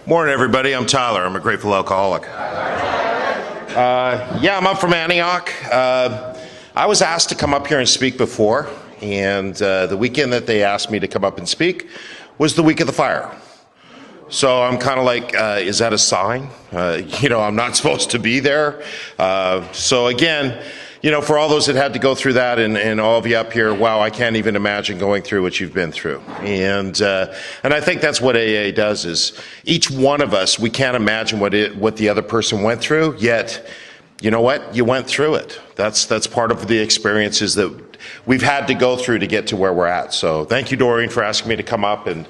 Morning, everybody. I'm Tyler. I'm a grateful alcoholic. I'm up from Antioch. I was asked to come up here and speak before, and the weekend that they asked me to come up and speak was the week of the fire. So I'm kind of like, is that a sign? I'm not supposed to be there. So again, for all those that had to go through that and all of you up here, wow, I can't even imagine going through what you've been through. And I think that's what AA does is each one of us, we can't imagine what the other person went through, yet, you know what? You went through it. That's part of the experiences that we've had to go through to get to where we're at. So thank you, Doreen, for asking me to come up. And,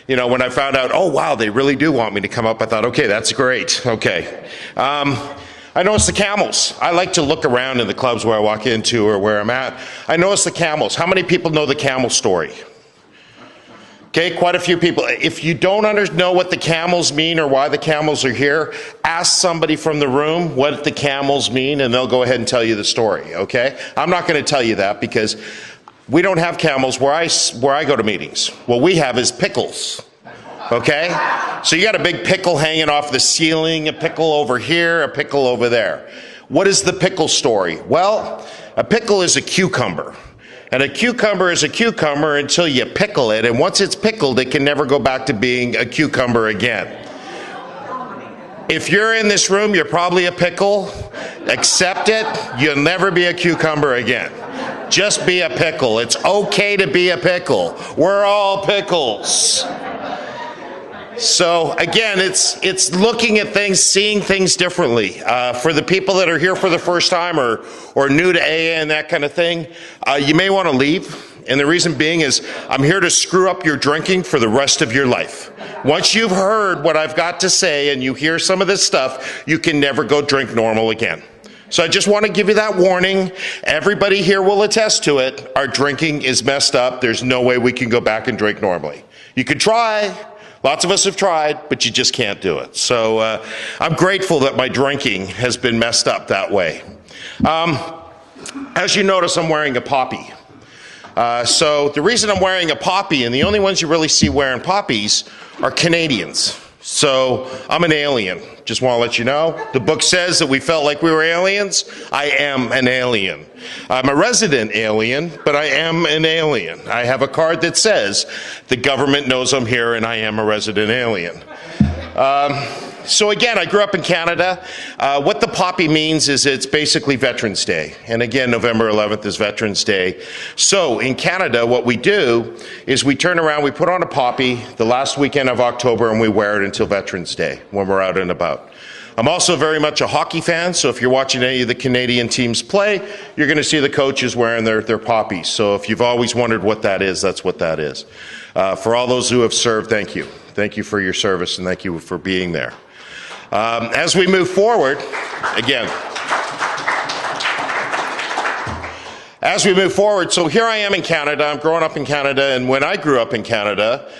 when I found out, oh, wow, they really do want me to come up, I thought, okay, that's great. Okay. I noticed the camels. I like to look around in the clubs where I walk into or where I'm at. I noticed the camels. How many people know the camel story? Okay, quite a few people. If you don't know what the camels mean or why the camels are here, ask somebody from the room what the camels mean and they'll go ahead and tell you the story, okay? I'm not going to tell you that because we don't have camels where I go to meetings. What we have is pickles. Okay? So you got a big pickle hanging off the ceiling, a pickle over here, a pickle over there. What is the pickle story? Well, a pickle is a cucumber. And a cucumber is a cucumber until you pickle it. And once it's pickled, it can never go back to being a cucumber again. If you're in this room, you're probably a pickle. Accept it. You'll never be a cucumber again. Just be a pickle. It's okay to be a pickle. We're all pickles. So again, it's looking at things, seeing things differently. For the people that are here for the first time or new to AA and that kind of thing, you may want to leave. And the reason being is I'm here to screw up your drinking for the rest of your life. Once you've heard what I've got to say and you hear some of this stuff, you can never go drink normal again. So I just want to give you that warning. Everybody here will attest to it. Our drinking is messed up. There's no way we can go back and drink normally. You could try. Lots of us have tried, but you just can't do it. So I'm grateful that my drinking has been messed up that way. As you notice, I'm wearing a poppy. So the reason I'm wearing a poppy, and the only ones you really see wearing poppies, are Canadians. So I'm an alien. Just want to let you know. The book says that we felt like we were aliens. I am an alien. I'm a resident alien, but I am an alien. I have a card that says the government knows I'm here and I am a resident alien. So again, I grew up in Canada. What the poppy means is it's basically Veterans Day. And again, November 11th is Veterans Day. So in Canada, what we do is we turn around, we put on a poppy the last weekend of October and we wear it until Veterans Day when we're out and about. I'm also very much a hockey fan, so if you're watching any of the Canadian teams play, you're going to see the coaches wearing their poppies. So if you've always wondered what that is, that's what that is. For all those who have served, thank you. Thank you for your service and thank you for being there. As we move forward, so here I am in Canada. I'm growing up in Canada, and when I grew up in Canada,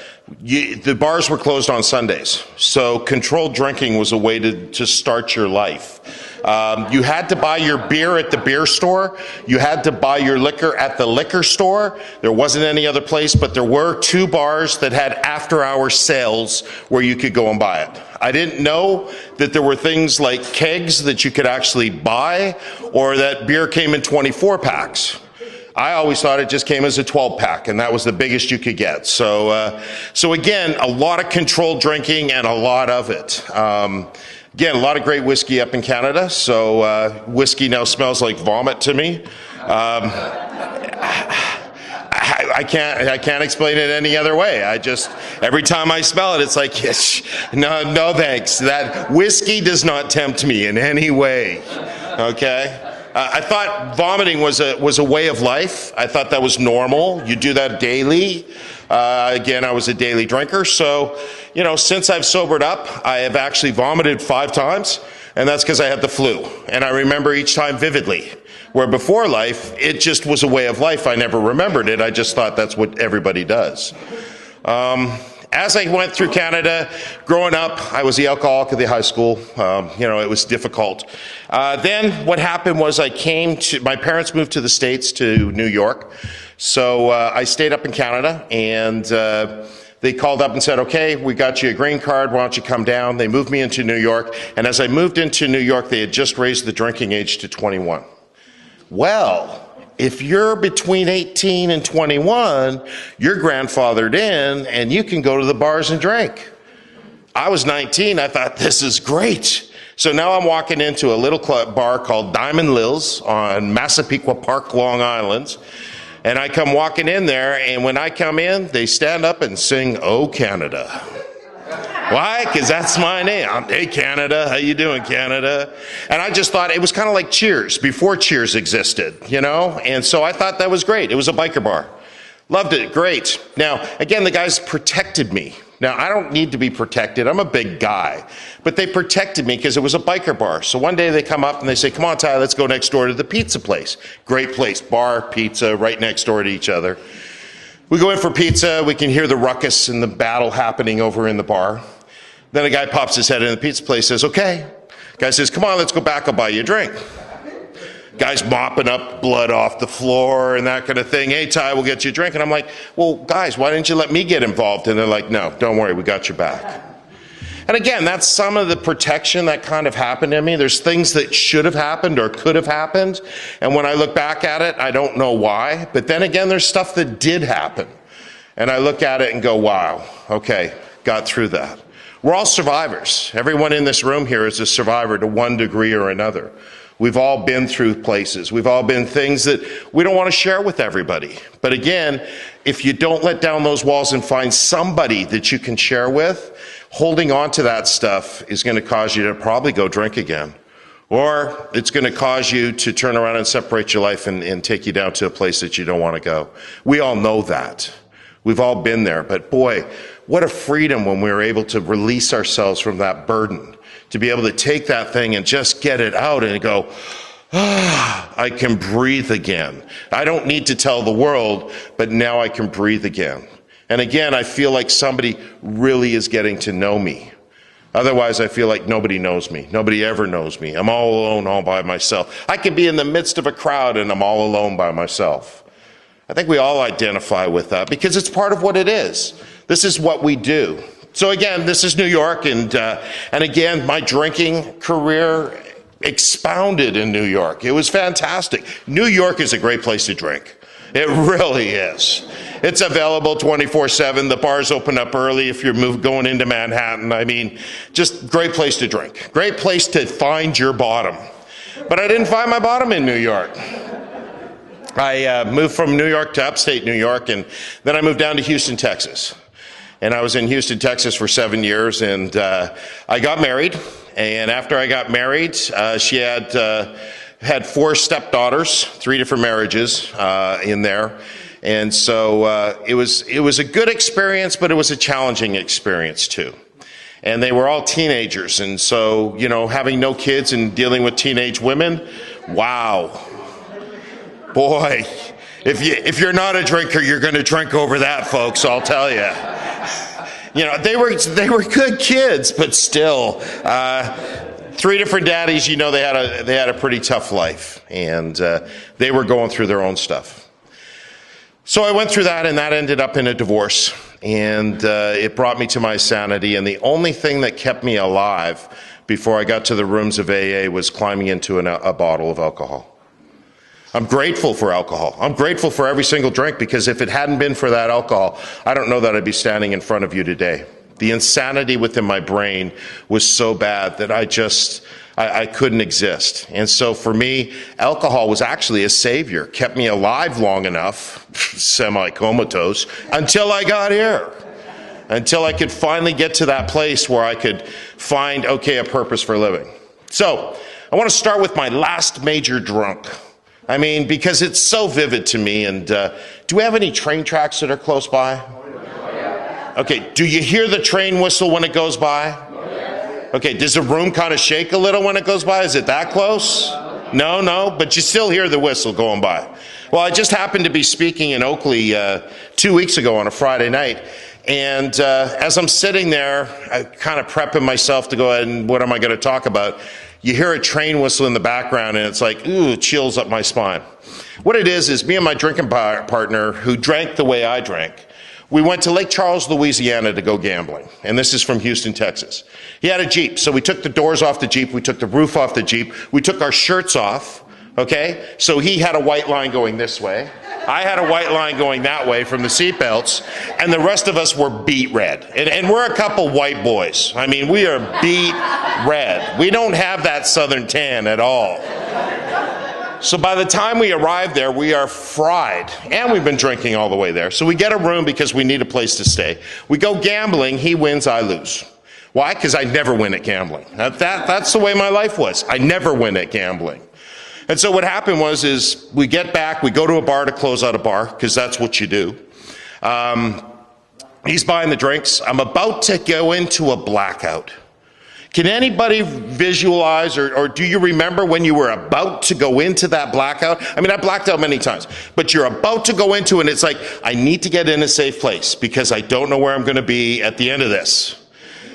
the bars were closed on Sundays. So controlled drinking was a way to start your life. You had to buy your beer at the beer store. You had to buy your liquor at the liquor store. There wasn't any other place, but there were 2 bars that had after-hour sales where you could go and buy it. I didn't know that there were things like kegs that you could actually buy or that beer came in 24 packs. I always thought it just came as a 12-pack, and that was the biggest you could get. So again, a lot of controlled drinking and a lot of it. Again, a lot of great whiskey up in Canada, so whiskey now smells like vomit to me. I can't explain it any other way. Every time I smell it, it's like, yes, no thanks. That whiskey does not tempt me in any way, okay? I thought vomiting was a way of life. I thought that was normal. You do that daily. Again, I was a daily drinker, so, since I've sobered up, I have actually vomited 5 times, and that's because I had the flu. And I remember each time vividly. Where before life, it just was a way of life. I never remembered it. I just thought that's what everybody does. As I went through Canada, growing up, I was the alcoholic of the high school. It was difficult. Then what happened was my parents moved to the States, to New York. So I stayed up in Canada, and they called up and said, okay, we got you a green card, why don't you come down? They moved me into New York, and as I moved into New York, they had just raised the drinking age to 21. Well, if you're between 18 and 21, you're grandfathered in, and you can go to the bars and drink. I was 19, I thought, this is great. So now I'm walking into a little bar called Diamond Lil's on Massapequa Park, Long Island. And I come walking in there, and when I come in, they stand up and sing, "Oh, Canada." Why? Because that's my name. Hey, Canada, how you doing, Canada? And I just thought it was kind of like Cheers, before Cheers existed, you know? And so I thought that was great. It was a biker bar. Loved it, great. Now, again, the guys protected me. Now, I don't need to be protected. I'm a big guy. But they protected me because it was a biker bar. So one day they come up and they say, come on, Ty, let's go next door to the pizza place. Great place, bar, pizza, right next door to each other. We go in for pizza. We can hear the ruckus and the battle happening over in the bar. Then a guy pops his head in the pizza place, says, okay. Guy says, come on, let's go back. I'll buy you a drink. Guy's mopping up blood off the floor and that kind of thing. Hey, Ty, we'll get you a drink. And I'm like, well, guys, why didn't you let me get involved? And they're like, no, don't worry, we got your back. And again, that's some of the protection that kind of happened to me. There's things that should have happened or could have happened. And when I look back at it, I don't know why. But then again, there's stuff that did happen. And I look at it and go, wow, okay, got through that. We're all survivors. Everyone in this room here is a survivor to one degree or another. We've all been through places. We've all been things that we don't want to share with everybody. But again, if you don't let down those walls and find somebody that you can share with, holding on to that stuff is going to cause you to probably go drink again. Or it's going to cause you to turn around and separate your life and take you down to a place that you don't want to go. We all know that. We've all been there. But boy, what a freedom when we were able to release ourselves from that burden. To be able to take that thing and just get it out and go, I can breathe again. I don't need to tell the world, but now I can breathe again. And again, I feel like somebody really is getting to know me. Otherwise, I feel like nobody knows me. Nobody ever knows me. I'm all alone, all by myself. I could be in the midst of a crowd and I'm all alone by myself. I think we all identify with that because it's part of what it is. This is what we do. So again, this is New York, and again, my drinking career expounded in New York. It was fantastic. New York is a great place to drink. It really is. It's available 24/7. The bars open up early if you're going into Manhattan. I mean, just great place to drink. Great place to find your bottom. But I didn't find my bottom in New York. I moved from New York to upstate New York, and then I moved down to Houston, Texas. And I was in Houston, Texas for 7 years, and I got married. And after I got married, she had 4 stepdaughters, 3 different marriages in there. And so it was a good experience, but it was a challenging experience too. And they were all teenagers. And so, you know, having no kids and dealing with teenage women, wow. Boy, if you're not a drinker, you're going to drink over that, folks, I'll tell you. You know, they were good kids, but still, 3 different daddies. You know, they had a pretty tough life, and they were going through their own stuff. So I went through that, and that ended up in a divorce, and it brought me to my sanity. And the only thing that kept me alive before I got to the rooms of AA was climbing into a bottle of alcohol. I'm grateful for alcohol. I'm grateful for every single drink, because if it hadn't been for that alcohol, I don't know that I'd be standing in front of you today. The insanity within my brain was so bad that I couldn't exist. And so for me, alcohol was actually a savior, kept me alive long enough, semi-comatose, until I got here. Until I could finally get to that place where I could find, okay, a purpose for living. So I want to start with my last major drunk. I mean, because it's so vivid to me. And do we have any train tracks that are close by? Okay, do you hear the train whistle when it goes by? Okay, does the room kind of shake a little when it goes by? Is it that close? No, but you still hear the whistle going by. Well, I just happened to be speaking in Oakley 2 weeks ago on a Friday night. And as I'm sitting there, I kind of prepping myself to go ahead and what am I going to talk about? You hear a train whistle in the background, and it's like, ooh, chills up my spine. What it is me and my drinking partner, who drank the way I drank, We went to Lake Charles, Louisiana to go gambling. And this is from Houston, Texas. He had a Jeep. So we took the doors off the Jeep. We took the roof off the Jeep. We took our shirts off. Okay? So he had a white line going this way. I had a white line going that way from the seatbelts. And the rest of us were beet red. And we're a couple white boys. I mean, we are beet red. We don't have that southern tan at all. So by the time we arrive there, we are fried, and we've been drinking all the way there. So we get a room because we need a place to stay. We go gambling. He wins, I lose. Why? Because I never win at gambling. That's the way my life was. I never win at gambling. And so what happened is we get back, we go to a bar to close out a bar, because that's what you do. He's buying the drinks. I'm about to go into a blackout. Can anybody visualize, or do you remember when you were about to go into that blackout? I mean, I blacked out many times, but you're about to go into it, and it's like, I need to get in a safe place because I don't know where I'm going to be at the end of this.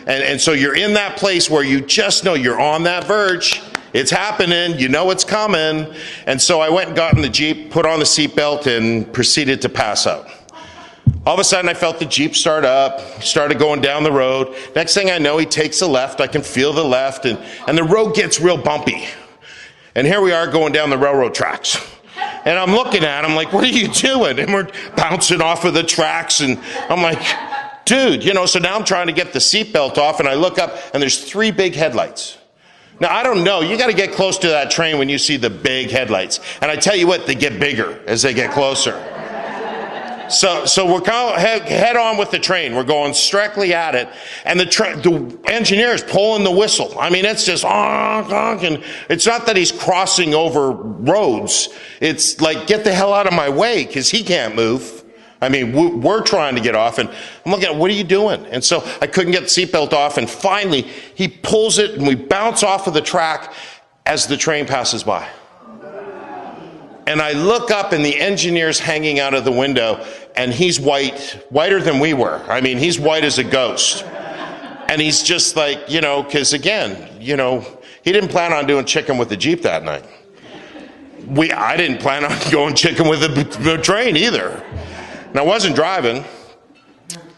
And so you're in that place where you just know you're on that verge. It's happening. You know it's coming. And so I went and got in the Jeep, put on the seatbelt, and proceeded to pass out. All of a sudden, I felt the Jeep start up, started going down the road. Next thing I know, he takes a left. I can feel the left, and the road gets real bumpy. And here we are going down the railroad tracks. And I'm looking at him like, what are you doing? And we're bouncing off of the tracks, and I'm like, dude, so now I'm trying to get the seatbelt off, and I look up, and there's 3 big headlights. Now, I don't know. You got to get close to that train when you see the big headlights. And I tell you what, they get bigger as they get closer. So we're head on with the train. We're going directly at it. And the engineer's pulling the whistle. I mean, it's just honk, honk. And it's not that he's crossing over roads. It's like, get the hell out of my way, because he can't move. I mean, we're trying to get off. And I'm looking at, what are you doing? And so I couldn't get the seatbelt off. And finally, he pulls it, and we bounce off of the track as the train passes by. And I look up, and the engineer's hanging out of the window, and he's whiter than we were. I mean, he's white as a ghost. And he's just like, because again, he didn't plan on doing chicken with the Jeep that night. I didn't plan on going chicken with the train either. And I wasn't driving.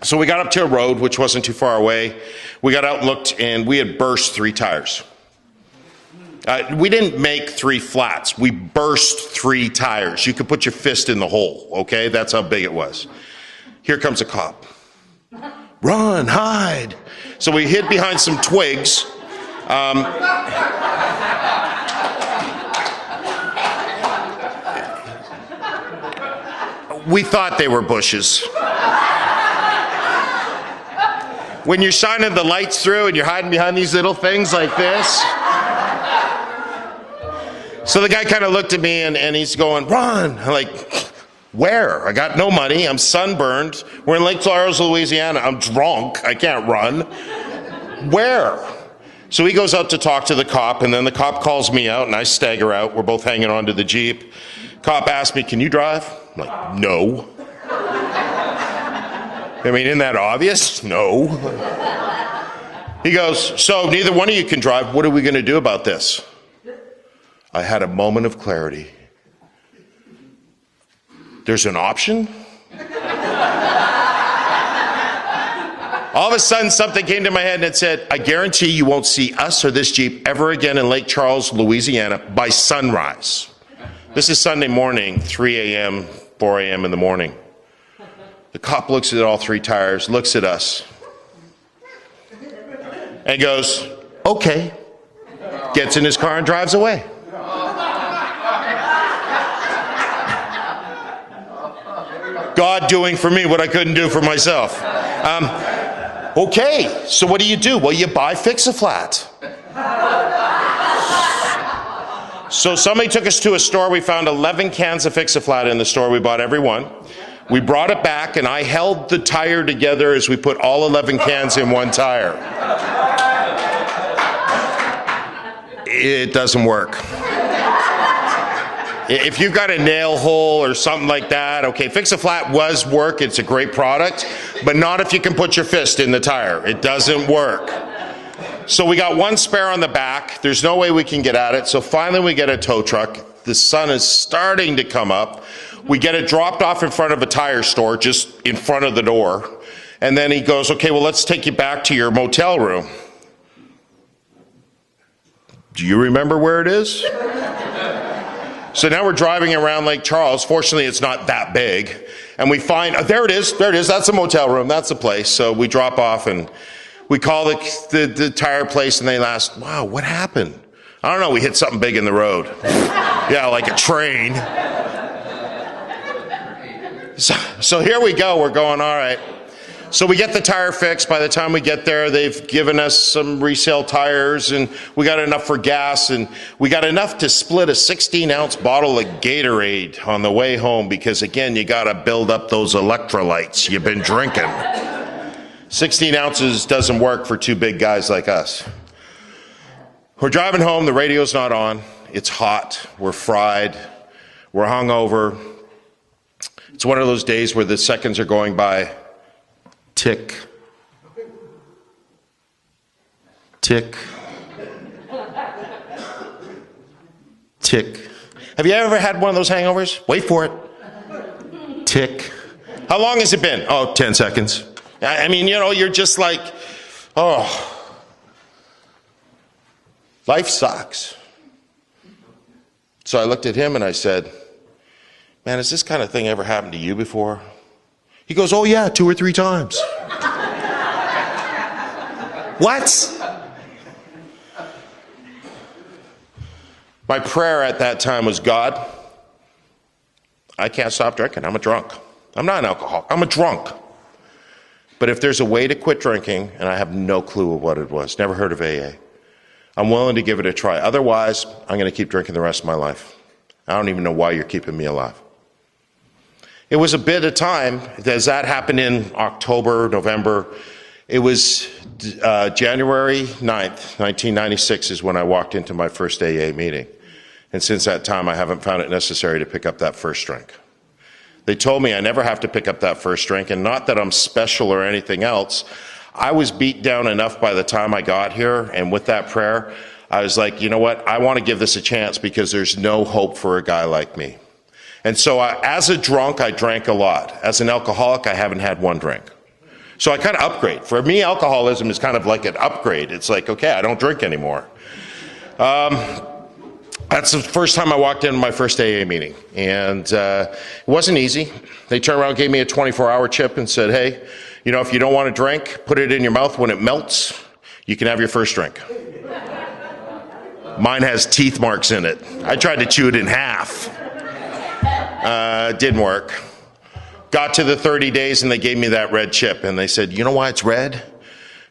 So we got up to a road, which wasn't too far away. We got out and looked, and we had burst 3 tires. We didn't make 3 flats. We burst 3 tires. You could put your fist in the hole, okay? That's how big it was. Here comes a cop. Run, hide. So we hid behind some twigs. We thought they were bushes. When you're shining the lights through and you're hiding behind these little things like this. So the guy kind of looked at me, and he's going, run. I'm like, where? I got no money. I'm sunburned. We're in Lake Charles, Louisiana. I'm drunk. I can't run. Where? So he goes out to talk to the cop, and then the cop calls me out, and I stagger out. We're both hanging onto the Jeep. Cop asked me, can you drive? I'm like, no. I mean, isn't that obvious? No. He goes, so neither one of you can drive. What are we going to do about this? I had a moment of clarity. There's an option? All of a sudden, something came to my head, and it said, I guarantee you won't see us or this Jeep ever again in Lake Charles, Louisiana by sunrise. This is Sunday morning, 3 a.m., 4 a.m. in the morning. The cop looks at all 3 tires, looks at us, and goes, okay. Gets in his car and drives away. God doing for me what I couldn't do for myself. Okay, so what do? Well, you buy Fix-A-Flat. So somebody took us to a store. We found 11 cans of Fix-A-Flat in the store. We bought every one. We brought it back, and I held the tire together as we put all 11 cans in one tire. It doesn't work. If you've got a nail hole or something like that, okay, Fix-A-Flat was work. It's a great product, but not if you can put your fist in the tire. It doesn't work. So we got 1 spare on the back. There's no way we can get at it. So finally we get a tow truck. The sun is starting to come up. We get it dropped off in front of a tire store, just in front of the door. And then he goes, okay, well, let's take you back to your motel room. Do you remember where it is? So now we're driving around Lake Charles. Fortunately, it's not that big. And we find, there it is, that's a motel room, that's the place. So we drop off and we call the tire place and they ask, wow, what happened? I don't know, we hit something big in the road. Yeah, like a train. So here we go, we're going, all right. So we get the tire fixed. By the time we get there, they've given us some resale tires and we got enough for gas and we got enough to split a 16-ounce bottle of Gatorade on the way home because, again, you got to build up those electrolytes you've been drinking. 16 ounces doesn't work for two big guys like us. We're driving home. The radio's not on. It's hot. We're fried. We're hungover. It's one of those days where the seconds are going by. Tick, tick, tick. Have you ever had one of those hangovers? Wait for it. Tick. How long has it been? Oh, 10 seconds. I mean, you know, you're just like, oh, life sucks. So I looked at him and I said, man, has this kind of thing ever happened to you before? He goes, oh yeah, 2 or 3 times. What? My prayer at that time was, God, I can't stop drinking. I'm a drunk. I'm not an alcoholic. I'm a drunk. But if there's a way to quit drinking, and I have no clue of what it was, never heard of AA, I'm willing to give it a try. Otherwise, I'm going to keep drinking the rest of my life. I don't even know why you're keeping me alive. It was a bit of time, as that happened in October, November. It was January 9th, 1996 is when I walked into my first AA meeting. And since that time, I haven't found it necessary to pick up that first drink. They told me I never have to pick up that first drink, and not that I'm special or anything else. I was beat down enough by the time I got here, and with that prayer, I was like, you know what? I want to give this a chance because there's no hope for a guy like me. And so as a drunk, I drank a lot. As an alcoholic, I haven't had one drink. So I kind of upgrade. For me, alcoholism is kind of like an upgrade. It's like, okay, I don't drink anymore. That's the first time I walked into my first AA meeting. And it wasn't easy. They turned around and gave me a 24-hour chip and said, hey, you know, if you don't want to drink, put it in your mouth. When it melts, you can have your first drink. Mine has teeth marks in it. I tried to chew it in half. Didn't work. Got to the 30 days and they gave me that red chip and they said, you know why it's red?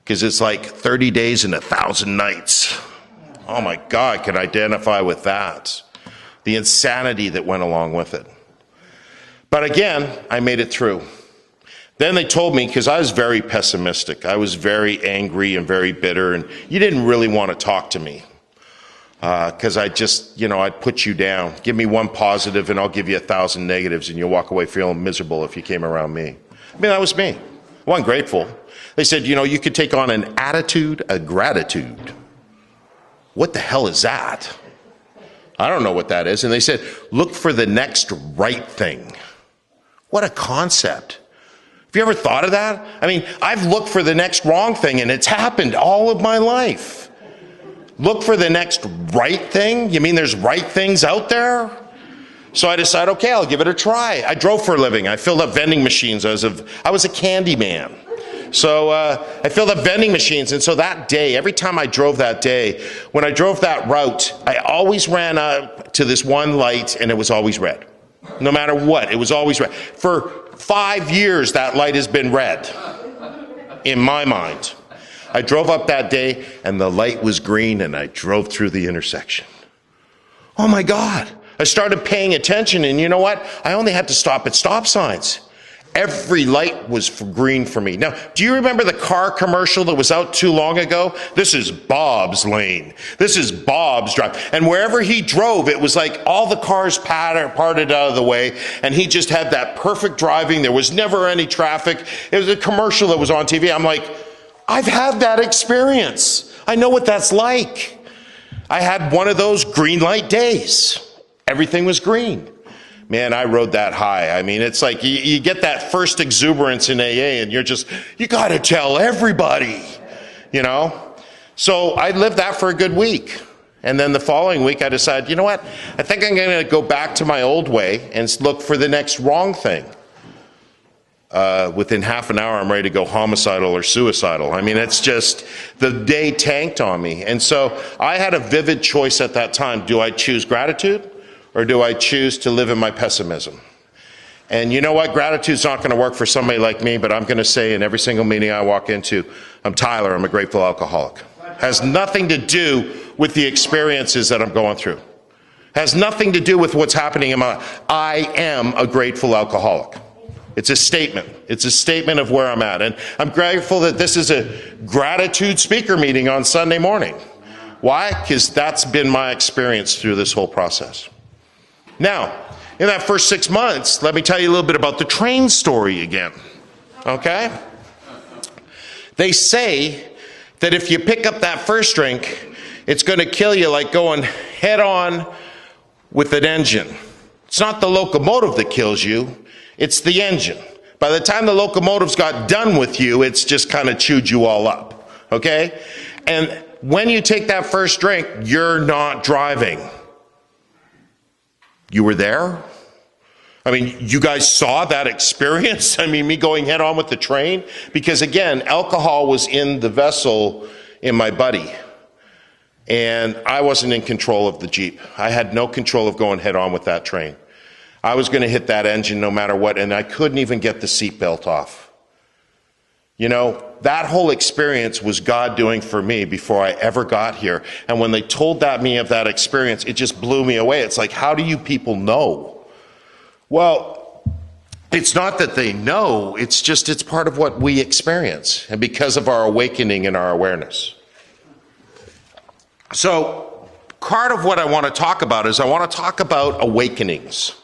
Because it's like 30 days and 1,000 nights. Oh my God, I can identify with that. The insanity that went along with it. But again, I made it through. Then they told me, because I was very pessimistic, I was very angry and very bitter, and you didn't really want to talk to me. Because I just, you know, I'd put you down. Give me one positive and I'll give you 1,000 negatives and you'll walk away feeling miserable if you came around me. I mean, that was me. I wasn't grateful. They said, you know, you could take on an attitude of gratitude. What the hell is that? I don't know what that is. And they said, look for the next right thing. What a concept. Have you ever thought of that? I mean, I've looked for the next wrong thing and it's happened all of my life. Look for the next right thing? You mean there's right things out there? So I decided, okay, I'll give it a try. I drove for a living. I filled up vending machines. I was a candy man. So I filled up vending machines. And so that day, every time I drove that day, when I drove that route, I always ran up to this one light and it was always red. No matter what, it was always red. For 5 years, that light has been red in my mind. I drove up that day and the light was green and I drove through the intersection. Oh my God. I started paying attention and you know what? I only had to stop at stop signs. Every light was green for me. Now, do you remember the car commercial that was out too long ago? This is Bob's lane. This is Bob's drive. And wherever he drove, it was like all the cars parted out of the way, and he just had that perfect driving. There was never any traffic. It was a commercial that was on TV. I'm like, I've had that experience. I know what that's like. I had one of those green light days. Everything was green. man, I rode that high. I mean, it's like you get that first exuberance in AA and you got to tell everybody, you know? So I lived that for a good week. And then the following week I decided, you know what? I think I'm going to go back to my old way and look for the next wrong thing. Within half an hour, I'm ready to go homicidal or suicidal. I mean, it's just, the day tanked on me. And so I had a vivid choice at that time. Do I choose gratitude or do I choose to live in my pessimism? And you know what? Gratitude's not going to work for somebody like me, but I'm going to say in every single meeting I walk into, I'm Tyler, I'm a grateful alcoholic. Has nothing to do with the experiences that I'm going through. Has nothing to do with what's happening in my life. I am a grateful alcoholic. It's a statement. It's a statement of where I'm at. And I'm grateful that this is a gratitude speaker meeting on Sunday morning. Why? Because that's been my experience through this whole process. Now, in that first 6 months, let me tell you a little bit about the train story again. Okay? They say that if you pick up that first drink, it's going to kill you like going head on with an engine. It's not the locomotive that kills you. It's the engine. By the time the locomotive's got done with you, it's just kind of chewed you all up, okay? And when you take that first drink, you're not driving. You were there? I mean, you guys saw that experience? I mean, me going head on with the train? Because again, alcohol was in the vessel in my buddy. And I wasn't in control of the Jeep. I had no control of going head on with that train. I was going to hit that engine no matter what, and I couldn't even get the seatbelt off. You know, that whole experience was God doing for me before I ever got here. And when they told me of that experience, it just blew me away. It's like, how do you people know? Well, it's not that they know, it's just it's part of what we experience, and because of our awakening and our awareness. So, part of what I want to talk about is I want to talk about awakenings.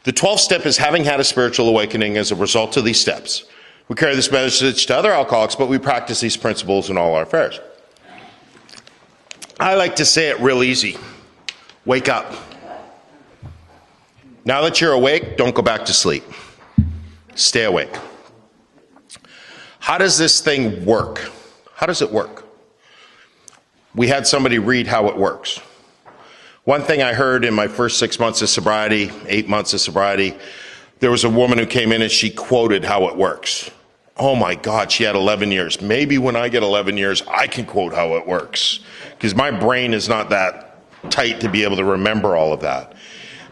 The 12th step is having had a spiritual awakening as a result of these steps. We carry this message to other alcoholics, but we practice these principles in all our affairs. I like to say it real easy. Wake up. Now that you're awake, don't go back to sleep. Stay awake. How does this thing work? How does it work? We had somebody read how it works. One thing I heard in my first 6 months of sobriety, 8 months of sobriety, there was a woman who came in and she quoted how it works. Oh my God, she had 11 years. Maybe when I get 11 years, I can quote how it works. Because my brain is not that tight to be able to remember all of that.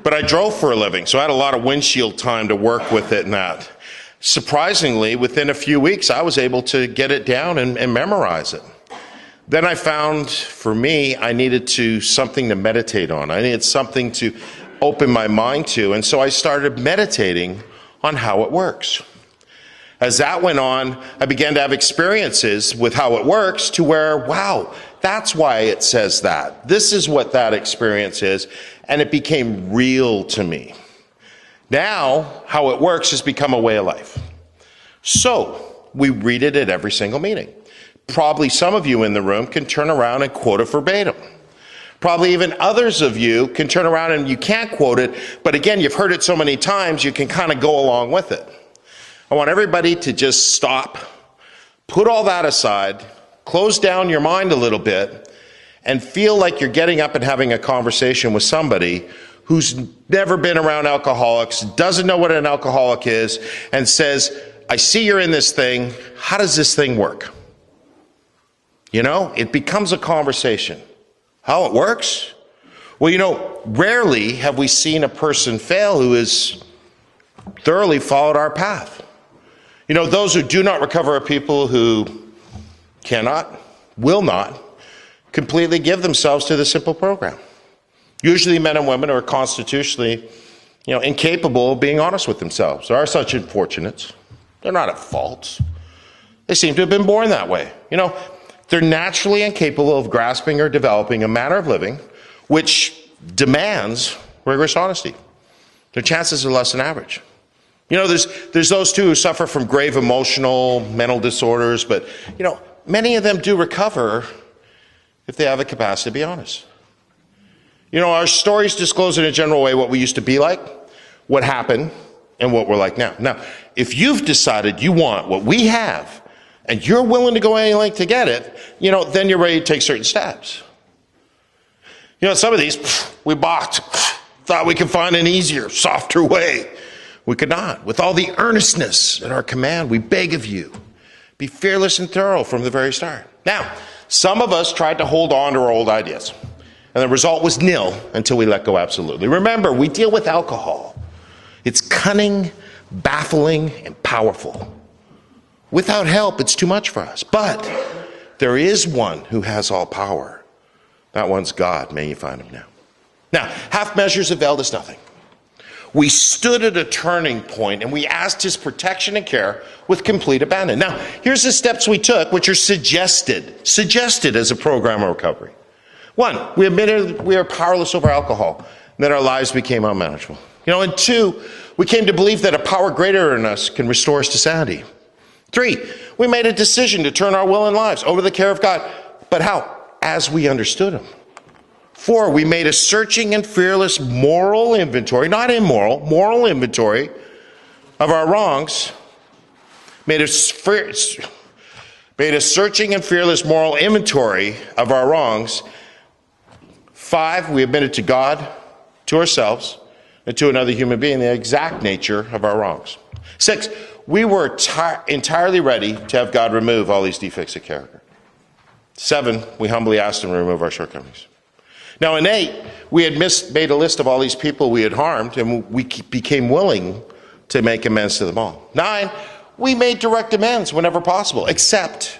But I drove for a living, so I had a lot of windshield time to work with it and that. Surprisingly, within a few weeks, I was able to get it down and memorize it. Then I found, for me, I needed something to meditate on. I needed something to open my mind to. And so I started meditating on how it works. As that went on, I began to have experiences with how it works to where, wow, that's why it says that. This is what that experience is. And it became real to me. Now, how it works has become a way of life. So, we read it at every single meeting. Probably some of you in the room can turn around and quote it verbatim. Probably even others of you can turn around and you can't quote it, but again, you've heard it so many times, you can kind of go along with it. I want everybody to just stop, put all that aside, close down your mind a little bit, and feel like you're getting up and having a conversation with somebody who's never been around alcoholics, doesn't know what an alcoholic is, and says, I see you're in this thing, how does this thing work? You know, it becomes a conversation. How it works? Well, you know, rarely have we seen a person fail who has thoroughly followed our path. You know, those who do not recover are people who cannot, will not, completely give themselves to the simple program. Usually men and women are constitutionally, incapable of being honest with themselves. There are such unfortunates. They're not at fault. They seem to have been born that way. They're naturally incapable of grasping or developing a manner of living which demands rigorous honesty. Their chances are less than average. There's those too who suffer from grave emotional, mental disorders, but, many of them do recover if they have the capacity to be honest. Our stories disclose in a general way what we used to be like, what happened and what we're like now. Now, if you've decided you want what we have and you're willing to go any length to get it, then you're ready to take certain steps. Some of these, we balked, thought we could find an easier, softer way. We could not. With all the earnestness at our command, we beg of you, be fearless and thorough from the very start. Now, some of us tried to hold on to our old ideas, and the result was nil until we let go absolutely. Remember, we deal with alcohol. It's cunning, baffling, and powerful. Without help, it's too much for us. But there is one who has all power. That one's God. May you find him now. Now, half measures availed us nothing. We stood at a turning point and we asked his protection and care with complete abandon. Now, here's the steps we took, which are suggested as a program of recovery. One, we admitted we are powerless over alcohol, and that our lives became unmanageable. And two, we came to believe that a power greater than us can restore us to sanity. Three, we made a decision to turn our will and lives over to the care of God. But how? As we understood him. 4, we made a searching and fearless moral inventory, not immoral, moral inventory of our wrongs. Made a searching and fearless moral inventory of our wrongs. 5, we admitted to God, to ourselves, and to another human being the exact nature of our wrongs. 6, we were entirely ready to have God remove all these defects of character. 7, we humbly asked him to remove our shortcomings. Now in 8, we had made a list of all these people we had harmed, and we became willing to make amends to them all. 9, we made direct amends whenever possible, except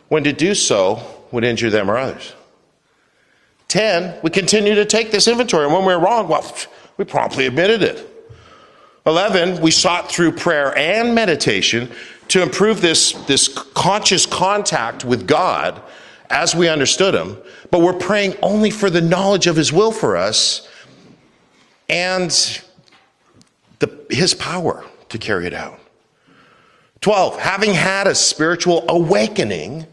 when to do so would injure them or others. 10, we continued to take this inventory, and when we were wrong, well, we promptly admitted it. 11, we sought through prayer and meditation to improve this conscious contact with God as we understood him, but we're praying only for the knowledge of his will for us and his power to carry it out. 12, having had a spiritual awakening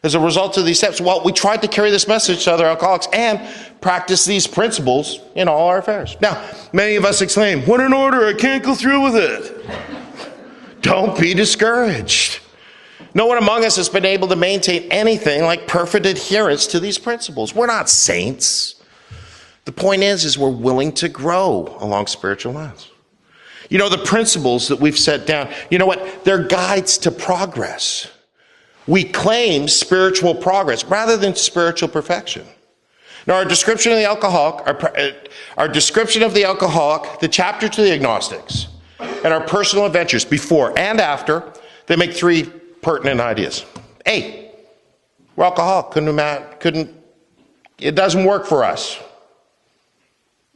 as a result of these steps, well, we tried to carry this message to other alcoholics and practice these principles in all our affairs. Now, many of us exclaim, what an order, I can't go through with it. Don't be discouraged. No one among us has been able to maintain anything like perfect adherence to these principles. We're not saints. The point is we're willing to grow along spiritual lines. The principles that we've set down, they're guides to progress. We claim spiritual progress rather than spiritual perfection. Now, our description of the alcoholic, the chapter to the agnostics, and our personal adventures before and after, they make 3 pertinent ideas. A, we're alcoholic. It doesn't work for us.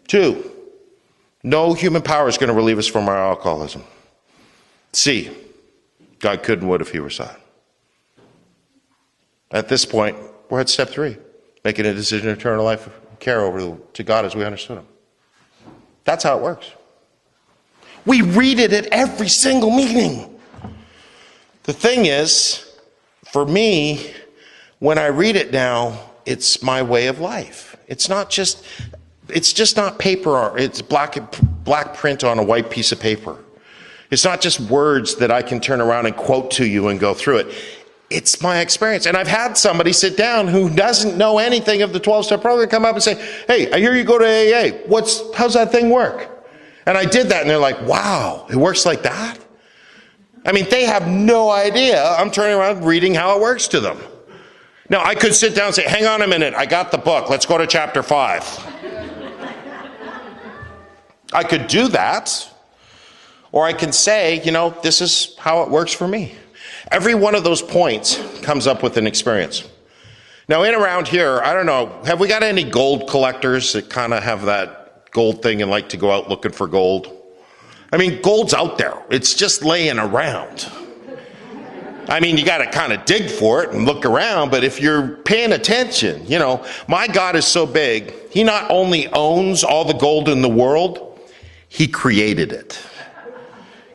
2, no human power is going to relieve us from our alcoholism. C, God could and would if he were sought. At this point, we're at step 3, making a decision to turn our life of care over to God as we understood him. That's how it works. We read it at every single meeting. The thing is, for me, when I read it now, it's my way of life. It's just not paper, it's black print on a white piece of paper. It's not just words that I can turn around and quote to you and go through it. It's my experience. And I've had somebody sit down who doesn't know anything of the 12-step program come up and say, hey, I hear you go to AA. How's that thing work? And I did that, and they're like, wow, it works like that? I mean, they have no idea. I'm turning around reading how it works to them. Now, I could sit down and say, hang on a minute, I got the book. Let's go to chapter 5. I could do that. Or I can say, this is how it works for me. Every one of those points comes up with an experience. Now, in around here, I don't know, have we got any gold collectors that kind of have that gold thing and like to go out looking for gold? I mean, gold's out there. It's just laying around. I mean, you got to kind of dig for it and look around, but if you're paying attention, my God is so big, he not only owns all the gold in the world, he created it.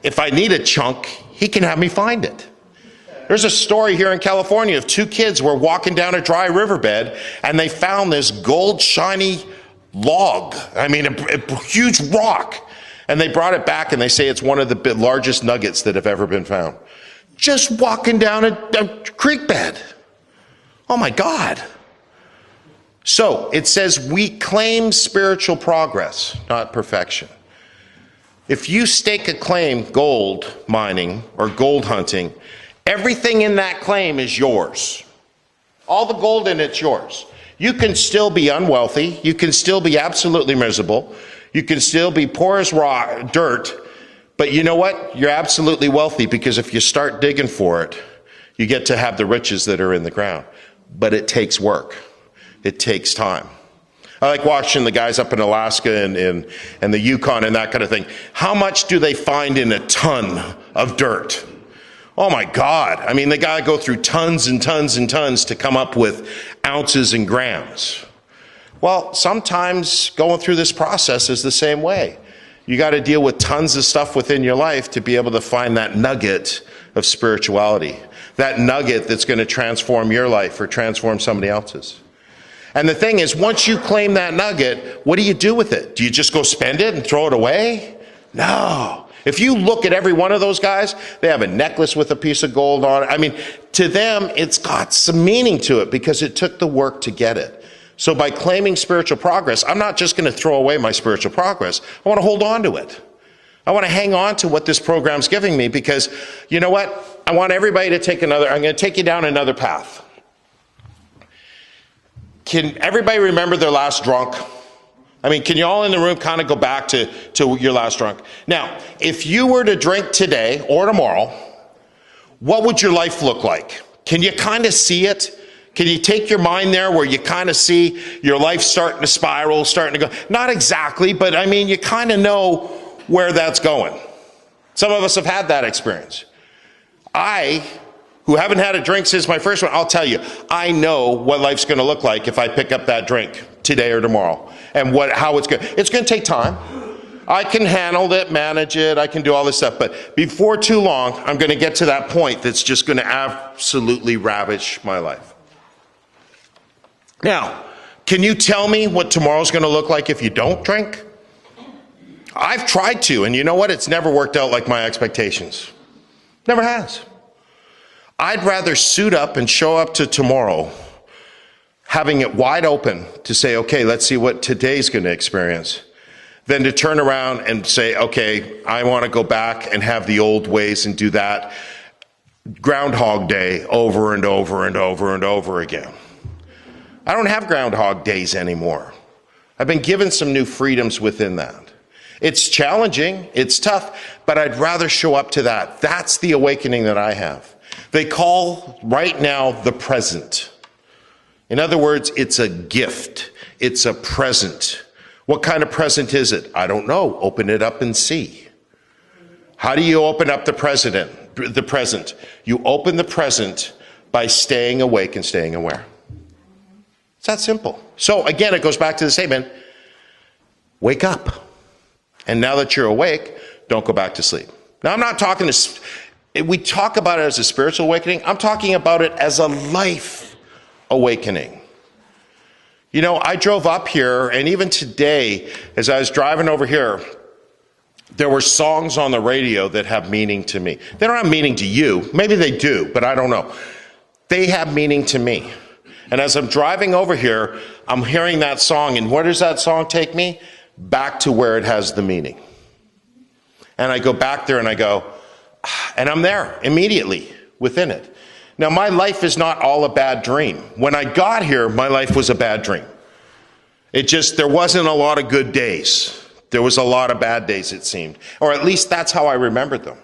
If I need a chunk, he can have me find it. There's a story here in California of 2 kids who were walking down a dry riverbed and they found this gold shiny log. I mean, a huge rock. And they brought it back and they say it's one of the largest nuggets that have ever been found. Just walking down a creek bed. Oh my God. So it says we claim spiritual progress, not perfection. If you stake a claim, gold mining or gold hunting, everything in that claim is yours. All the gold in it's yours. You can still be unwealthy. You can still be absolutely miserable. You can still be poor as dirt. But you know what? You're absolutely wealthy, because if you start digging for it, you get to have the riches that are in the ground. But it takes work. It takes time. I like watching the guys up in Alaska and the Yukon and that kind of thing. How much do they find in a ton of dirt? Oh my God. I mean, they got to go through tons and tons and tons to come up with ounces and grams. Well, sometimes going through this process is the same way. You got to deal with tons of stuff within your life to be able to find that nugget of spirituality, that nugget that's going to transform your life or transform somebody else's. And the thing is, once you claim that nugget, what do you do with it? Do you just go spend it and throw it away? No. If you look at every one of those guys, they have a necklace with a piece of gold on it. I mean, to them, it's got some meaning to it because it took the work to get it. So by claiming spiritual progress, I'm not just going to throw away my spiritual progress. I want to hold on to it. I want to hang on to what this program's giving me, because you know what? I want everybody to take I'm going to take you down another path. Can everybody remember their last drunk? I mean, can you all in the room kind of go back to your last drunk? Now, if you were to drink today or tomorrow, what would your life look like? Can you kind of see it? Can you take your mind there where you kind of see your life starting to spiral, starting to go? Not exactly, but I mean, you kind of know where that's going. Some of us have had that experience. I, who haven't had a drink since my first one, I'll tell you, I know what life's going to look like if I pick up that drink today or tomorrow, and how it's going to take time. I can handle it, manage it, I can do all this stuff, but before too long, I'm going to get to that point that's just going to absolutely ravage my life. Now, can you tell me what tomorrow's going to look like if you don't drink? I've tried to, and you know what? It's never worked out like my expectations. Never has. I'd rather suit up and show up to tomorrow, having it wide open to say, okay, let's see what today's going to experience, than to turn around and say, okay, I want to go back and have the old ways and do that Groundhog Day over and over and over and over again. I don't have Groundhog Days anymore. I've been given some new freedoms within that. It's challenging, it's tough, but I'd rather show up to that. That's the awakening that I have. They call right now the present. In other words, it's a gift. It's a present. What kind of present is it? I don't know. Open it up and see. How do you open up the present? You open the present by staying awake and staying aware. It's that simple. So again, it goes back to the statement, wake up. And now that you're awake, don't go back to sleep. Now, I'm not talking we talk about it as a spiritual awakening. I'm talking about it as a life awakening. You know, I drove up here, and even today, as I was driving over here, there were songs on the radio that have meaning to me. They don't have meaning to you. Maybe they do, but I don't know. They have meaning to me. And as I'm driving over here, I'm hearing that song, and where does that song take me? Back to where it has the meaning. And I go back there and I go, and I'm there immediately within it. Now, my life is not all a bad dream. When I got here, my life was a bad dream. There wasn't a lot of good days. There was a lot of bad days, it seemed. Or at least that's how I remembered them.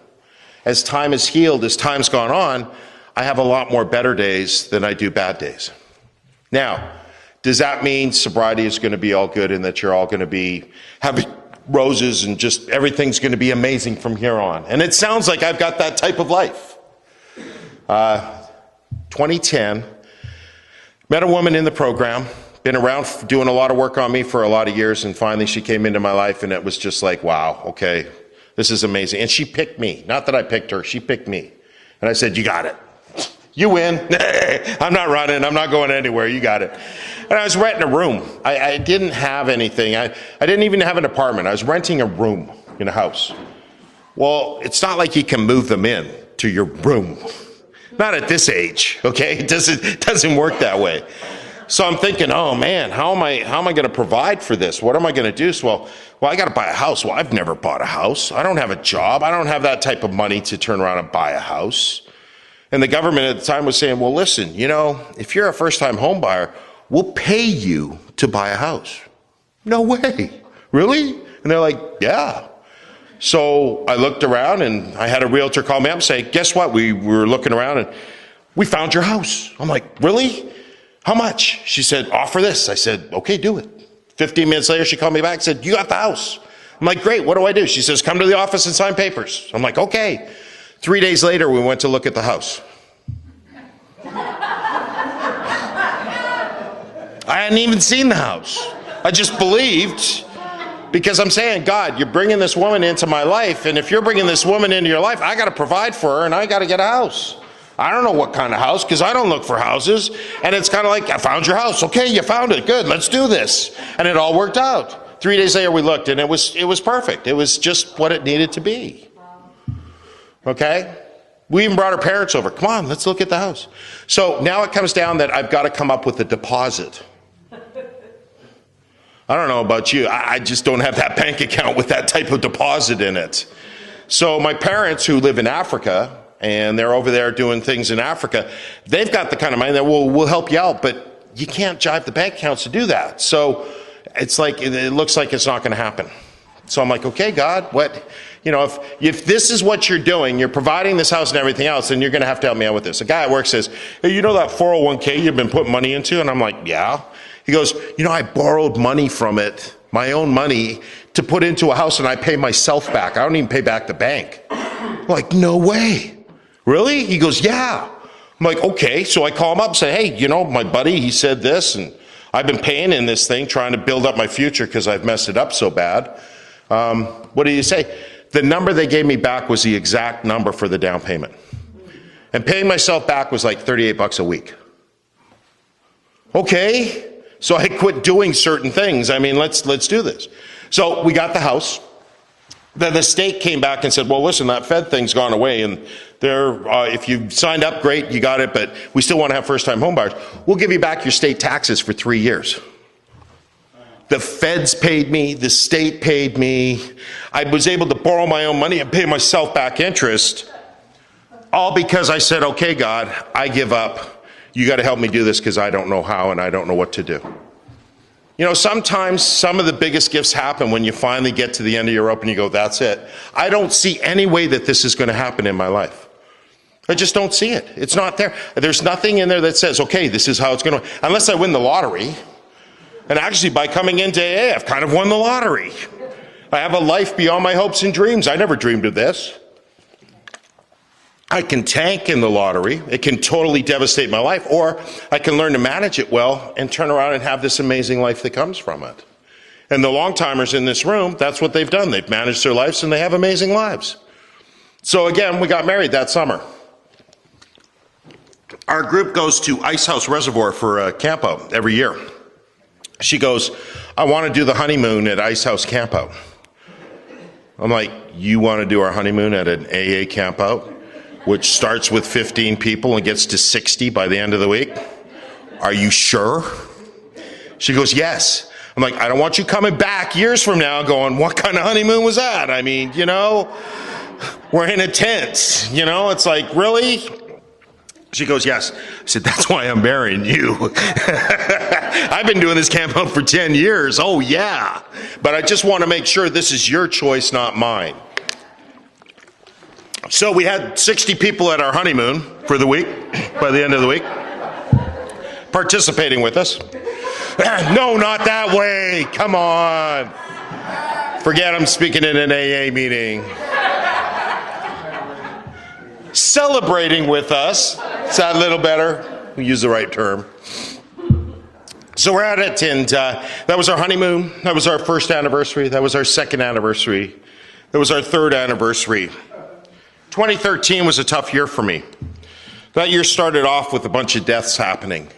As time has healed, as time's gone on, I have a lot more better days than I do bad days. Now, does that mean sobriety is going to be all good and that you're all going to be having roses and just everything's going to be amazing from here on? And it sounds like I've got that type of life. 2010, met a woman in the program, been around doing a lot of work on me for a lot of years, and finally she came into my life and it was just like, wow, okay, this is amazing. And she picked me. Not that I picked her, she picked me. And I said, you got it. You win. I'm not running. I'm not going anywhere. You got it. And I was renting a room. I didn't have anything. I didn't even have an apartment. I was renting a room. in a house. Well, it's not like you can move them in to your room. Not at this age, okay? It doesn't work that way. So I'm thinking, oh man, how am I going to provide for this? What am I going to do? So, well, I got to buy a house. Well, I've never bought a house. I don't have a job. I don't have that type of money to turn around and buy a house. And the government at the time was saying, well, listen, if you're a first-time home buyer, we'll pay you to buy a house. No way. Really? And they're like, yeah. So I looked around and I had a realtor call me up and say, guess what? We were looking around and we found your house. I'm like, really? How much? She said, offer this. I said, okay, do it. 15 minutes later, she called me back and said, you got the house. I'm like, great, what do I do? She says, come to the office and sign papers. I'm like, okay. 3 days later, we went to look at the house. I hadn't even seen the house. I just believed, because I'm saying, God, you're bringing this woman into my life, and if you're bringing this woman into your life, I got to provide for her, and I got to get a house. I don't know what kind of house, because I don't look for houses, and it's kind of like, I found your house. Okay, you found it. Good, let's do this. And it all worked out. 3 days later, we looked, and it was perfect. It was just what it needed to be. Okay? We even brought our parents over. Come on, let's look at the house. So now it comes down that I've got to come up with a deposit. I don't know about you. I just don't have that bank account with that type of deposit in it. So my parents, who live in Africa, and they're over there doing things in Africa, they've got the kind of money that we'll help you out, but you can't jive the bank accounts to do that. So it's like, it looks like it's not going to happen. So I'm like, okay, God, what, if this is what you're doing, you're providing this house and everything else, then you're going to have to help me out with this. A guy at work says, hey, you know that 401k you've been putting money into? And I'm like, yeah. He goes, I borrowed money from it, my own money, to put into a house, and I pay myself back. I don't even pay back the bank. I'm like, no way. Really? He goes, yeah. I'm like, okay. So I call him up and say, hey, my buddy, he said this, and I've been paying in this thing, trying to build up my future because I've messed it up so bad. What did he say? The number they gave me back was the exact number for the down payment. And paying myself back was like $38 a week. Okay. So I quit doing certain things. I mean, let's do this. So we got the house. Then the state came back and said, well, listen, that Fed thing's gone away, and if you signed up, great, you got it, but we still want to have first-time home buyers. We'll give you back your state taxes for 3 years. The feds paid me, the state paid me. I was able to borrow my own money and pay myself back interest, all because I said, okay, God, I give up. You got to help me do this because I don't know how and I don't know what to do. Sometimes some of the biggest gifts happen when you finally get to the end of your rope and you go, that's it. I don't see any way that this is going to happen in my life. I just don't see it. It's not there. There's nothing in there that says, okay, this is how it's going to, unless I win the lottery. And actually, by coming into AA, I've kind of won the lottery. I have a life beyond my hopes and dreams. I never dreamed of this. I can tank in the lottery. It can totally devastate my life, or I can learn to manage it well and turn around and have this amazing life that comes from it. And the long-timers in this room, that's what they've done. They've managed their lives and they have amazing lives. So again, we got married that summer. Our group goes to Ice House Reservoir for a campout every year. She goes, I want to do the honeymoon at Ice House Campout. I'm like, you want to do our honeymoon at an AA campout, which starts with 15 people and gets to 60 by the end of the week? Are you sure? She goes, yes. I'm like, I don't want you coming back years from now going, what kind of honeymoon was that? I mean, we're in a tent, it's like, really? She goes, yes. I said, that's why I'm marrying you. I've been doing this camp out for 10 years. Oh, yeah. But I just want to make sure this is your choice, not mine. So we had 60 people at our honeymoon for the week, by the end of the week, participating with us. No, not that way. Come on. Forget I'm speaking in an AA meeting. Celebrating with us. Is that a little better? We use the right term. So we're at it, and that was our honeymoon. That was our first anniversary. That was our second anniversary. That was our third anniversary. 2013 was a tough year for me. That year started off with a bunch of deaths happening.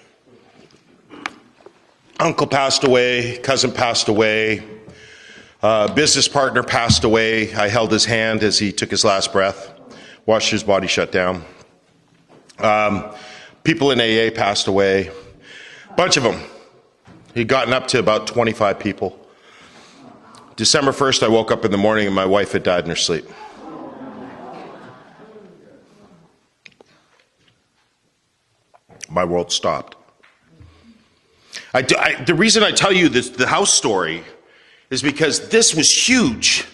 Uncle passed away, cousin passed away. Business partner passed away. I held his hand as he took his last breath, watched his body shut down. People in AA passed away, a bunch of them. He'd gotten up to about 25 people. December 1st, I woke up in the morning and my wife had died in her sleep. My world stopped. The reason I tell you this, the house story, is because this was huge.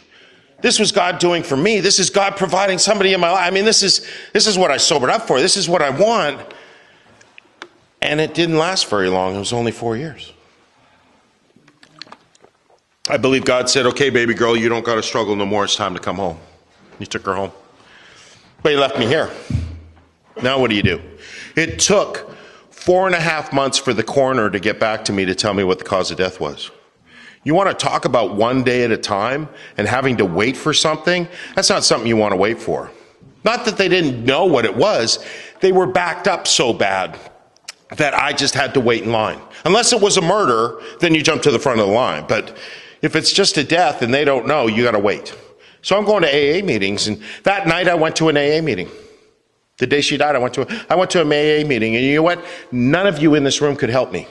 This was God doing for me. This is God providing somebody in my life. I mean, this is what I sobered up for. This is what I want. And it didn't last very long. It was only 4 years. I believe God said, okay, baby girl, you don't got to struggle no more. It's time to come home. He took her home. But he left me here. Now what do? It took 4.5 months for the coroner to get back to me to tell me what the cause of death was. You want to talk about one day at a time and having to wait for something? That's not something you want to wait for. Not that they didn't know what it was. They were backed up so bad that I just had to wait in line. Unless it was a murder, then you jump to the front of the line. But if it's just a death and they don't know, you got to wait. So I'm going to AA meetings, and that night I went to an AA meeting. The day she died, I went to an AA meeting, and you know what? None of you in this room could help me.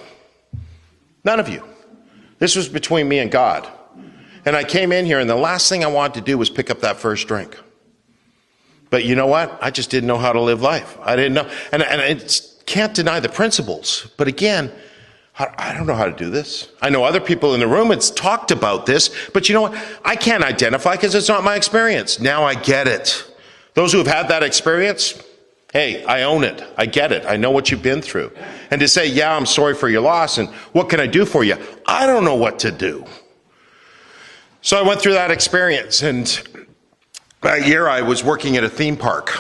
None of you. This was between me and God. And I came in here, and the last thing I wanted to do was pick up that first drink. But you know what? I just didn't know how to live life. I didn't know. And I can't deny the principles. But again, I don't know how to do this. I know other people in the room have talked about this, but you know what? I can't identify because it's not my experience. Now I get it. Those who have had that experience, hey, I own it. I get it. I know what you've been through. And to say, yeah, I'm sorry for your loss, and what can I do for you? I don't know what to do. So I went through that experience, and that year I was working at a theme park.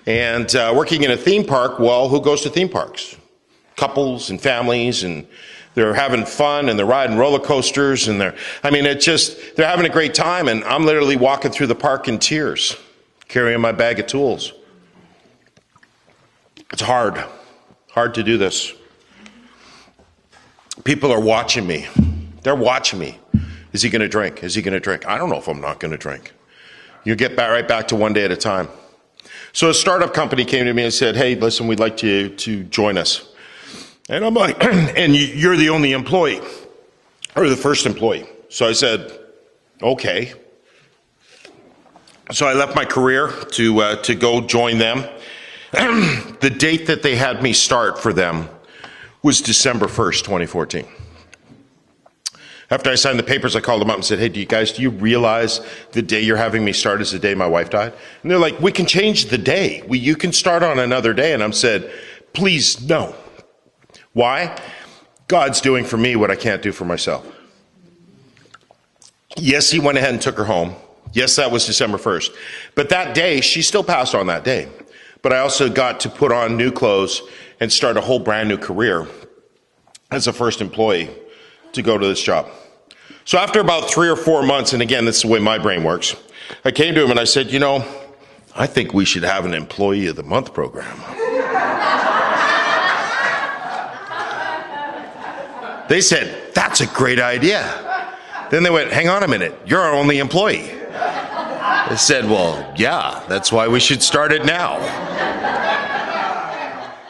And working in a theme park, well, who goes to theme parks? Couples and families, and they're having fun, and they're riding roller coasters, and they're having a great time, and I'm literally walking through the park in tears, carrying my bag of tools. It's hard to do this. People are watching me. They're watching me. Is he going to drink? Is he going to drink? I don't know if I'm not going to drink. You get right back to one day at a time. So a startup company came to me and said, hey, listen, we'd like you to join us. And I'm like, and you're the only employee, or the first employee. So I said, okay. So I left my career to go join them. The date that they had me start for them was December 1st, 2014. After I signed the papers, I called them up and said, hey, do you realize the day you're having me start is the day my wife died? And they're like, we can change the day. You can start on another day. And I said, please, no. Why? God's doing for me what I can't do for myself. Yes, he went ahead and took her home. Yes, that was December 1st. But that day, she still passed on that day. But I also got to put on new clothes and start a whole brand new career as a first employee to go to this job. So after about 3 or 4 months, and again, this is the way my brain works, I came to him and I said, I think we should have an Employee of the Month program. They said, that's a great idea. Then they went, hang on a minute, you're our only employee. I said, well, yeah, that's why we should start it now.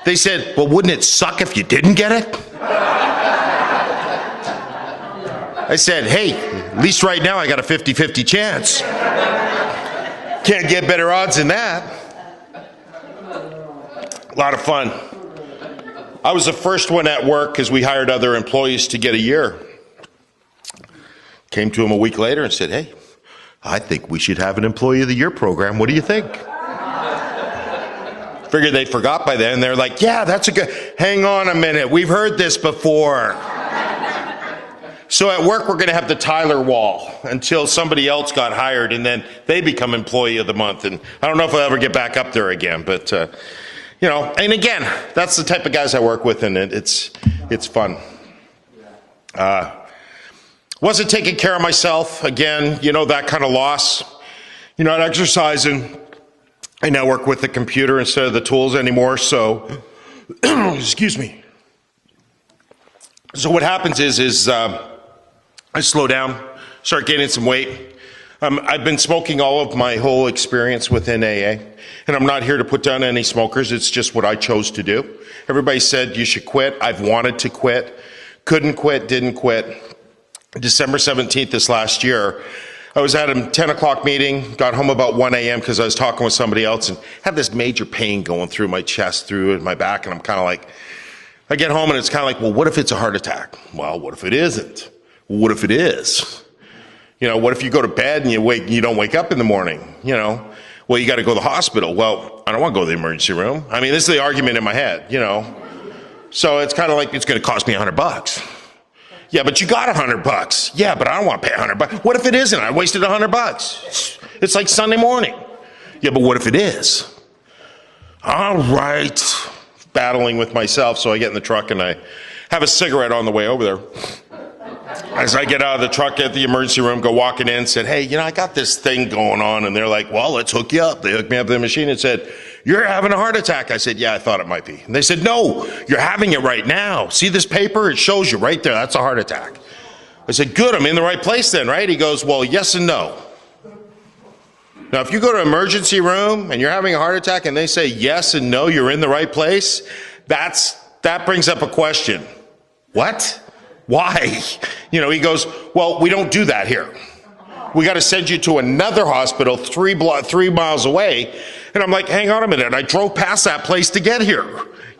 They said, well, wouldn't it suck if you didn't get it? I said, hey, at least right now I got a 50-50 chance. Can't get better odds than that. A lot of fun. I was the first one at work because we hired other employees to get a year. Came to him a week later and said, hey, I think we should have an Employee of the Year program. What do you think? Figured they forgot by then. They're like, yeah, that's a good, hang on a minute. We've heard this before. So at work, we're going to have the Tyler wall until somebody else got hired, and then they become Employee of the Month. And I don't know if I'll ever get back up there again, but, and again, that's the type of guys I work with, and it's fun. Wasn't taking care of myself, again, that kind of loss. Not exercising. I now work with the computer instead of the tools anymore, so, excuse me. So what happens is I slow down, start gaining some weight. I've been smoking all of my whole experience within AA, and I'm not here to put down any smokers. It's just what I chose to do. Everybody said you should quit. I've wanted to quit, couldn't quit, didn't quit. December 17th this last year, I was at a 10 o'clock meeting, got home about 1 a.m. because I was talking with somebody else and had this major pain going through my chest, through my back, and I'm kind of like, I get home and it's kind of like, well, what if it's a heart attack? Well, what if it isn't? Well, what if it is? You know, what if you go to bed and you don't wake up in the morning? You know, well, you got to go to the hospital. Well, I don't want to go to the emergency room. I mean, this is the argument in my head, you know. So it's kind of like, it's going to cost me $100. Yeah, but you got $100. Yeah, but I don't want to pay $100. What if it isn't? I wasted $100. It's like Sunday morning. Yeah, but what if it is? All right. Battling with myself, so I get in the truck and I have a cigarette on the way over there. As I get out of the truck at the emergency room, go walking in, said, hey, you know, I got this thing going on. And they're like, well, let's hook you up. They hooked me up to the machine and said, you're having a heart attack. I said, yeah, I thought it might be. And they said, no, you're having it right now. See this paper? It shows you right there. That's a heart attack. I said, good, I'm in the right place then, right? He goes, well, yes and no. Now, if you go to an emergency room and you're having a heart attack and they say yes and no, you're in the right place, that brings up a question. What? Why? You know, he goes, well, we don't do that here. We got to send you to another hospital 3 miles away. And I'm like, hang on a minute. I drove past that place to get here.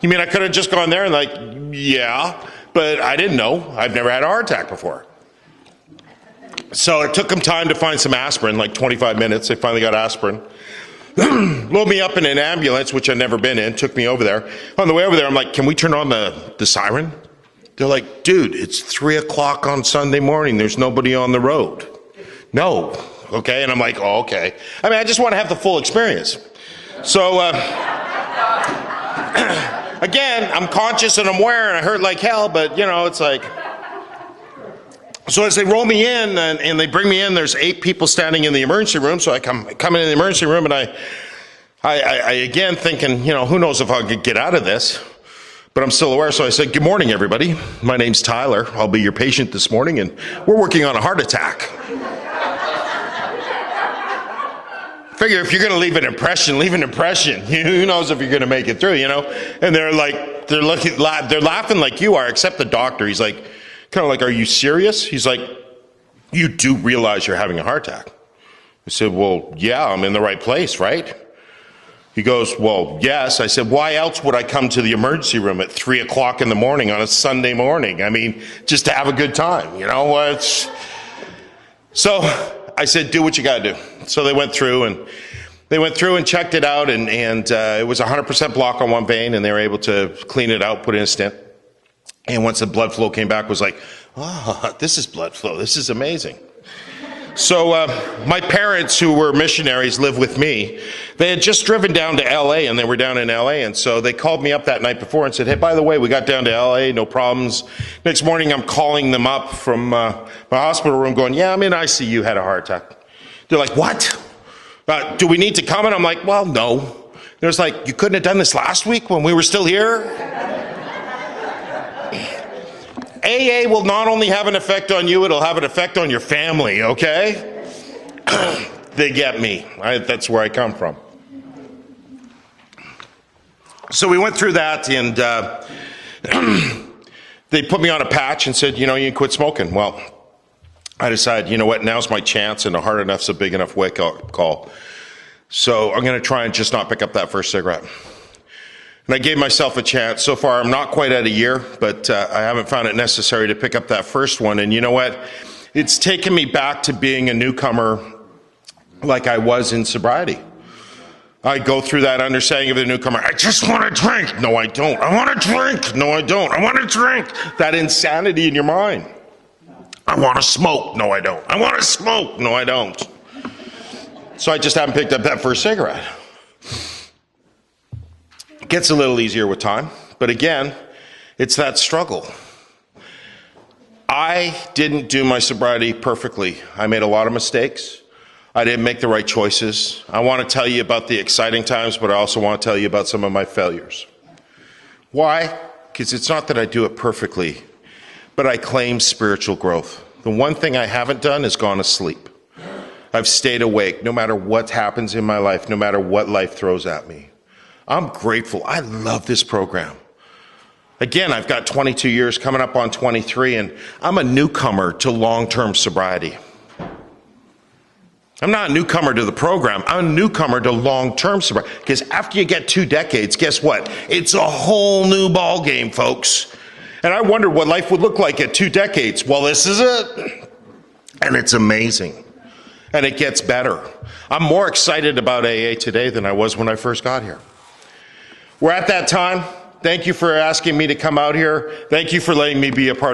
You mean I could have just gone there and like, yeah, but I didn't know. I've never had a heart attack before. So it took them time to find some aspirin, like 25 minutes. They finally got aspirin. Load me up in an ambulance, which I'd never been in, took me over there. On the way over there, I'm like, can we turn on the siren? They're like, dude, it's 3 o'clock on Sunday morning. There's nobody on the road. No. Okay. And I'm like, oh, okay. I mean, I just want to have the full experience. So, again, I'm conscious and I'm aware and I hurt like hell, but you know, it's like, so as they roll me in and they bring me in, there's 8 people standing in the emergency room. So I come in the emergency room and I again thinking, you know, who knows if I could get out of this. But I'm still aware, so I said, good morning, everybody. My name's Tyler. I'll be your patient this morning, and we're working on a heart attack. Figure if you're going to leave an impression, leave an impression. Who knows if you're going to make it through, you know? And they're laughing like you are, except the doctor. He's like, kind of like, are you serious? He's like, you do realize you're having a heart attack. I said, well, yeah, I'm in the right place, right? He goes, well, yes. I said, why else would I come to the emergency room at 3 o'clock in the morning on a Sunday morning? I mean, just to have a good time, you know? So I said, do what you got to do. So they went through and checked it out, and it was 100% block on one vein, and they were able to clean it out, put in a stent. And once the blood flow came back, was like, oh, this is blood flow. This is amazing. So my parents, who were missionaries, live with me. They had just driven down to L.A., and they were down in L.A., and so they called me up that night before and said, hey, by the way, we got down to L.A., no problems. Next morning, I'm calling them up from my hospital room going, yeah, I'm in ICU, had a heart attack. They're like, what? Do we need to come? And I'm like, well, no. They're like, you couldn't have done this last week when we were still here? AA will not only have an effect on you, it'll have an effect on your family, okay? They get me. That's where I come from. So we went through that, and they put me on a patch and said, you know, you can quit smoking. Well, I decided, you know what, now's my chance, and a hard enough's a big enough wake-up call. So I'm going to try and just not pick up that first cigarette. And I gave myself a chance. So far, I'm not quite at a year, but I haven't found it necessary to pick up that first one. And you know what? It's taken me back to being a newcomer like I was in sobriety. I go through that understanding of the newcomer. I just want to drink. No, I don't. I want to drink. No, I don't. I want to drink. That insanity in your mind. I want to smoke. No, I don't. I want to smoke. No, I don't. So I just haven't picked up that first cigarette. It gets a little easier with time, but again, it's that struggle. I didn't do my sobriety perfectly. I made a lot of mistakes. I didn't make the right choices. I want to tell you about the exciting times, but I also want to tell you about some of my failures. Why? Because it's not that I do it perfectly, but I claim spiritual growth. The one thing I haven't done is gone to sleep. I've stayed awake no matter what happens in my life, no matter what life throws at me. I'm grateful. I love this program. Again, I've got 22 years coming up on 23, and I'm a newcomer to long-term sobriety. I'm not a newcomer to the program. I'm a newcomer to long-term sobriety. Because after you get 2 decades, guess what? It's a whole new ball game, folks. And I wondered what life would look like at 2 decades. Well, this is it. And it's amazing. And it gets better. I'm more excited about AA today than I was when I first got here. We're at that time. Thank you for asking me to come out here. Thank you for letting me be a part